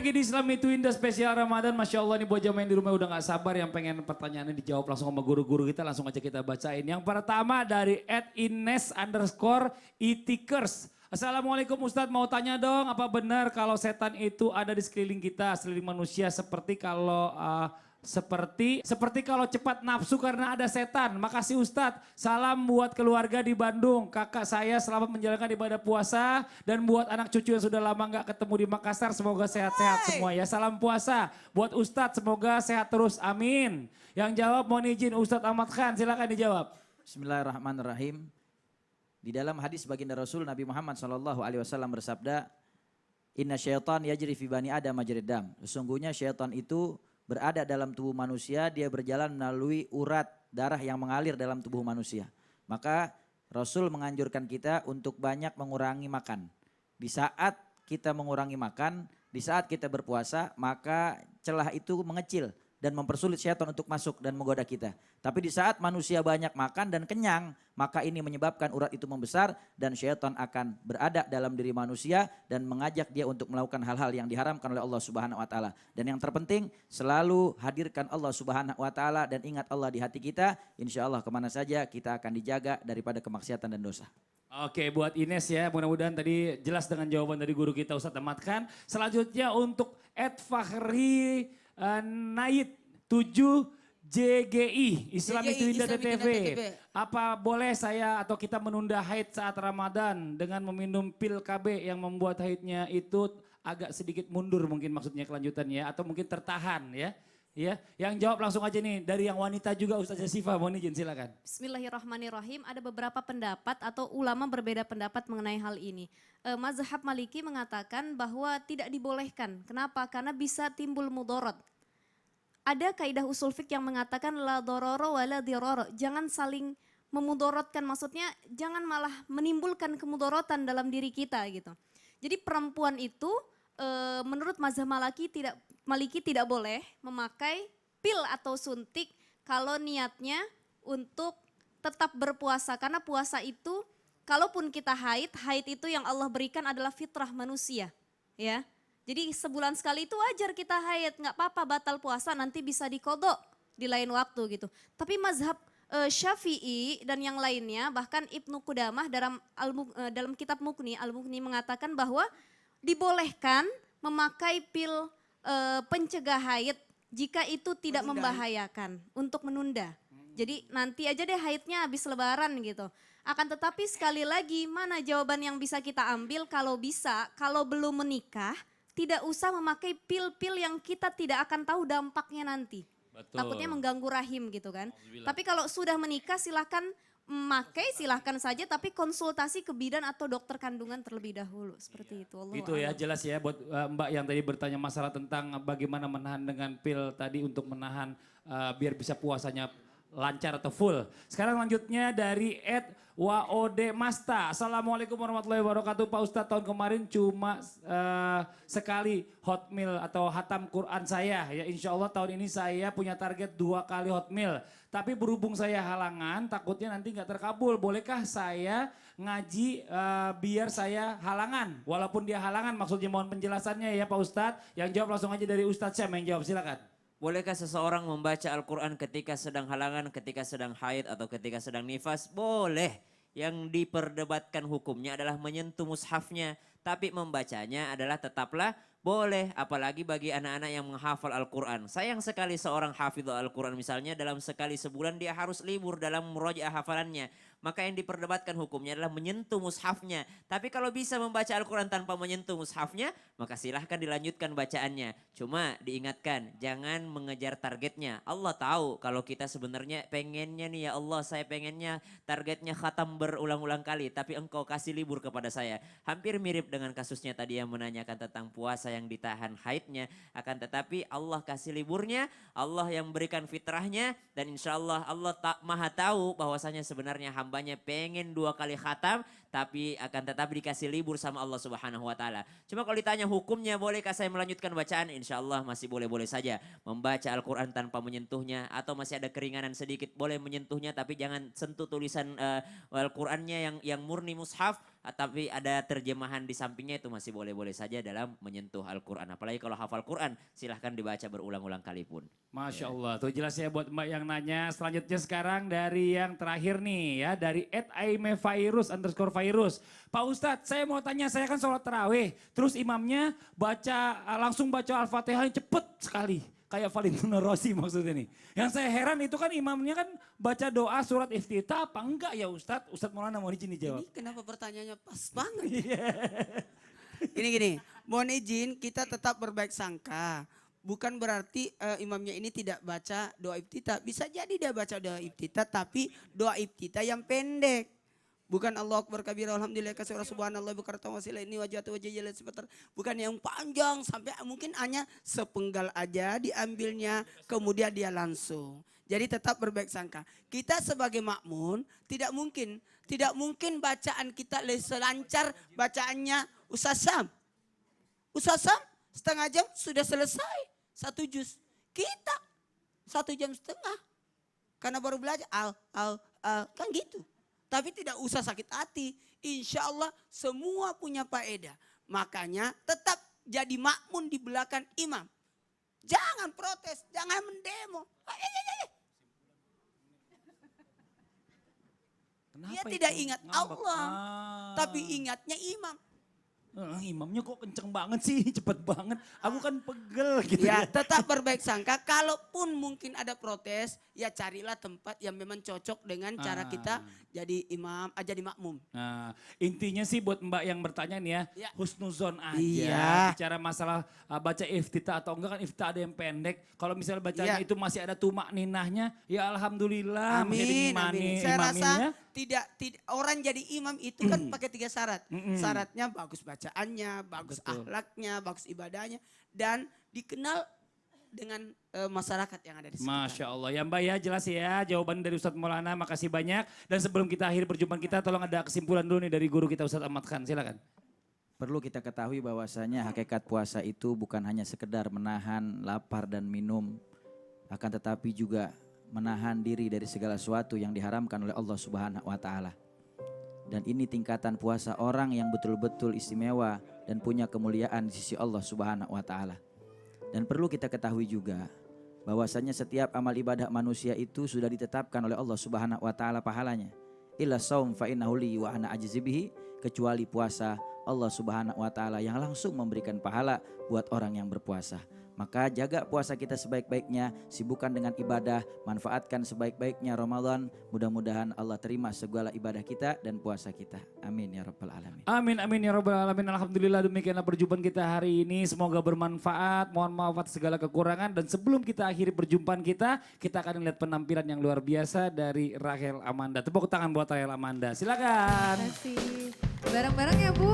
lagi di Islam itu Indah spesial Ramadan. Masya Allah nih buat jamaah yang di rumah udah gak sabar yang pengen pertanyaannya dijawab langsung sama guru-guru kita. Langsung aja kita bacain. Yang pertama dari @ines_itikers. Assalamualaikum Ustadz, mau tanya dong apa benar kalau setan itu ada di sekeliling kita, sekeliling manusia seperti kalau cepat nafsu karena ada setan. Makasih Ustadz. Salam buat keluarga di Bandung. Kakak saya selamat menjalankan ibadah puasa. Dan buat anak cucu yang sudah lama gak ketemu di Makassar. Semoga sehat-sehat semua ya. Salam puasa. Buat Ustadz semoga sehat terus. Amin. Yang jawab mohon izin Ustadz Ahmad Khan. Silakan dijawab. Bismillahirrahmanirrahim. Di dalam hadis baginda Rasul Nabi Muhammad SAW bersabda, Inna syaitan yajri fi bani Adam majrid dam. Sesungguhnya syaitan itu berada dalam tubuh manusia, dia berjalan melalui urat darah yang mengalir dalam tubuh manusia. Maka Rasul menganjurkan kita untuk banyak mengurangi makan. Di saat kita mengurangi makan, di saat kita berpuasa, maka celah itu mengecil dan mempersulit syaitan untuk masuk dan menggoda kita. Tapi di saat manusia banyak makan dan kenyang, maka ini menyebabkan urat itu membesar dan syaitan akan berada dalam diri manusia dan mengajak dia untuk melakukan hal-hal yang diharamkan oleh Allah Subhanahu wa taala. Dan yang terpenting, selalu hadirkan Allah Subhanahu wa taala dan ingat Allah di hati kita. Insya Allah kemana saja kita akan dijaga daripada kemaksiatan dan dosa. Oke, buat Ines ya, mudah-mudahan tadi jelas dengan jawaban dari guru kita Ustadz Ahmad Khan. Selanjutnya untuk @Fakhri Naid 7 JGI Islam itu Indah TV. Apa boleh saya atau kita menunda haid saat Ramadan dengan meminum pil KB yang membuat haidnya itu agak sedikit mundur mungkin maksudnya kelanjutannya atau mungkin tertahan ya. Ya, yang jawab langsung aja nih dari yang wanita juga Ustazah Syifa, mohon izin silakan. Bismillahirrahmanirrahim. Ada beberapa pendapat atau ulama berbeda pendapat mengenai hal ini. Mazhab Maliki mengatakan bahwa tidak dibolehkan. Kenapa? Karena bisa timbul mudorot. Ada kaidah usul fiqh yang mengatakan la dororo wa la diroro. Jangan saling memudorotkan, maksudnya jangan malah menimbulkan kemudorotan dalam diri kita gitu. Jadi perempuan itu menurut mazhab Maliki tidak boleh memakai pil atau suntik kalau niatnya untuk tetap berpuasa. Karena puasa itu kalaupun kita haid itu yang Allah berikan adalah fitrah manusia ya. Jadi sebulan sekali itu wajar kita haid, nggak apa-apa batal puasa nanti bisa dikodok di lain waktu gitu. Tapi mazhab Syafi'i dan yang lainnya bahkan Ibnu Qudamah dalam kitab Al-Mughni mengatakan bahwa dibolehkan memakai pil pencegah haid jika itu tidak membahayakan untuk menunda. Jadi nanti aja deh haidnya habis lebaran gitu. Akan tetapi sekali lagi mana jawaban yang bisa kita ambil kalau bisa, kalau belum menikah tidak usah memakai pil-pil yang kita tidak akan tahu dampaknya nanti. Betul. Takutnya mengganggu rahim gitu kan. Tapi kalau sudah menikah silahkan memakai, silahkan saja tapi konsultasi ke bidan atau dokter kandungan terlebih dahulu. Seperti itu. Allah Itu ya jelas ya buat Mbak yang tadi bertanya masalah tentang bagaimana menahan dengan pil tadi untuk menahan biar bisa puasanya lancar atau full. Sekarang lanjutnya dari @WOD Masta. Assalamualaikum warahmatullahi wabarakatuh. Pak Ustadz tahun kemarin cuma sekali hotmail atau hatam Quran saya. Ya insya Allah tahun ini saya punya target 2 kali hotmail. Tapi berhubung saya halangan takutnya nanti nggak terkabul. Bolehkah saya ngaji biar saya halangan? Walaupun dia halangan maksudnya mohon penjelasannya ya Pak Ustadz. Yang jawab langsung aja dari Ustadz Syam yang jawab silakan. Bolehkah seseorang membaca Al-Quran ketika sedang halangan, ketika sedang haid atau ketika sedang nifas? Boleh. Yang diperdebatkan hukumnya adalah menyentuh mushafnya. Tapi membacanya adalah tetaplah boleh. Apalagi bagi anak-anak yang menghafal Al-Quran. Sayang sekali seorang hafidh Al-Quran misalnya dalam sekali sebulan dia harus libur dalam murojaah hafalannya. Maka yang diperdebatkan hukumnya adalah menyentuh mushafnya. Tapi kalau bisa membaca Al-Quran tanpa menyentuh mushafnya, maka silahkan dilanjutkan bacaannya. Cuma diingatkan, jangan mengejar targetnya. Allah tahu kalau kita sebenarnya pengennya nih ya Allah, saya pengennya targetnya khatam berulang-ulang kali. Tapi engkau kasih libur kepada saya. Hampir mirip dengan kasusnya tadi yang menanyakan tentang puasa yang ditahan haidnya. Akan tetapi Allah kasih liburnya, Allah yang berikan fitrahnya. Dan insya Allah Allah tak maha tahu bahwasanya sebenarnya hambanya pengen 2 kali khatam tapi akan tetap dikasih libur sama Allah Subhanahu wa taala. Cuma kalau ditanya hukumnya bolehkah saya melanjutkan bacaan? Insya Allah masih boleh-boleh saja. Membaca Al-Quran tanpa menyentuhnya atau masih ada keringanan sedikit boleh menyentuhnya tapi jangan sentuh tulisan Al-Qurannya yang murni mushaf. tapi ada terjemahan di sampingnya itu masih boleh-boleh saja dalam menyentuh Al-Quran. Apalagi kalau hafal Quran silahkan dibaca berulang-ulang kali pun. Masya Allah, tuh jelas ya buat Mbak yang nanya. Selanjutnya sekarang dari yang terakhir nih ya, dari @aimevirus_virus. Pak Ustadz, saya mau tanya, saya kan sholat tarawih, terus imamnya langsung baca Al-Fatihah cepet sekali. Kayak Valentino Rossi maksudnya nih. Yang saya heran itu kan imamnya kan baca doa surat iftitah apa enggak ya Ustadz? Ustadz Maulana mau izin dijawab. Ini kenapa pertanyaannya pas banget? Ini gini, mohon izin kita tetap berbaik sangka. Bukan berarti imamnya ini tidak baca doa iftitah. Bisa jadi dia baca doa iftitah tapi doa iftitah yang pendek. Bukan Allah Akbar kabira alhamdulillah katsira subhanallah bukaratan wasila ini wajah sebentar. Bukan yang panjang sampai mungkin hanya sepenggal aja diambilnya kemudian dia langsung. Jadi tetap berbaik sangka. Kita sebagai makmun tidak mungkin bacaan kita selancar bacaannya Ustaz Sam. Ustaz Sam setengah jam sudah selesai 1 juz. Kita 1 jam setengah. Karena baru belajar kan gitu. Tapi tidak usah sakit hati. Insya Allah semua punya faedah. Makanya tetap jadi makmun di belakang imam. Jangan protes, jangan mendemo. Dia tidak ingat Allah, tapi ingatnya imam. Imamnya kok kenceng banget sih, cepet banget. Aku kan pegel gitu Ya tetap berbaik sangka, kalaupun mungkin ada protes, ya carilah tempat yang memang cocok dengan cara kita jadi imam, jadi makmum. Nah, intinya sih buat Mbak yang bertanya nih ya, Ya. husnuzon aja. Iya. Bicara masalah baca iftitah atau enggak kan iftitah ada yang pendek. Kalau misalnya bacanya Iya. itu masih ada tumak ninahnya, ya alhamdulillah. masih ada Amin, ngimami amin. Saya rasa imaminya. tidak orang jadi imam itu kan pakai 3 syarat. Syaratnya bagus bacaannya, bagus Betul. akhlaknya, bagus ibadahnya, dan dikenal dengan masyarakat yang ada di sekitar. Masya Allah. Ya Mbak ya jelas ya jawaban dari Ustadz Maulana. Makasih banyak. Dan sebelum kita akhiri perjumpaan kita tolong ada kesimpulan dulu nih dari guru kita Ustadz Ahmad Khan. Silakan. Perlu kita ketahui bahwasanya hakikat puasa itu bukan hanya sekedar menahan lapar dan minum, akan tetapi juga menahan diri dari segala sesuatu yang diharamkan oleh Allah Subhanahu wa taala. Dan ini tingkatan puasa orang yang betul-betul istimewa dan punya kemuliaan di sisi Allah Subhanahu wa taala. Dan perlu kita ketahui juga bahwasanya setiap amal ibadah manusia itu sudah ditetapkan oleh Allah Subhanahu wa taala pahalanya. Illa shaum fa innahu li wa ana ajzi bihi, kecuali puasa Allah Subhanahu wa taala yang langsung memberikan pahala buat orang yang berpuasa. Maka jaga puasa kita sebaik-baiknya, sibukkan dengan ibadah, manfaatkan sebaik-baiknya Ramadan. Mudah-mudahan Allah terima segala ibadah kita dan puasa kita. Amin ya rabbal alamin. Amin amin ya rabbal alamin. Alhamdulillah demikianlah perjumpaan kita hari ini. Semoga bermanfaat. Mohon maaf atas segala kekurangan. Dan sebelum kita akhiri perjumpaan kita akan lihat penampilan yang luar biasa dari Rahel Amanda. Tepuk tangan buat Rahel Amanda. Silakan. Terima kasih. Bareng-bareng ya Bu.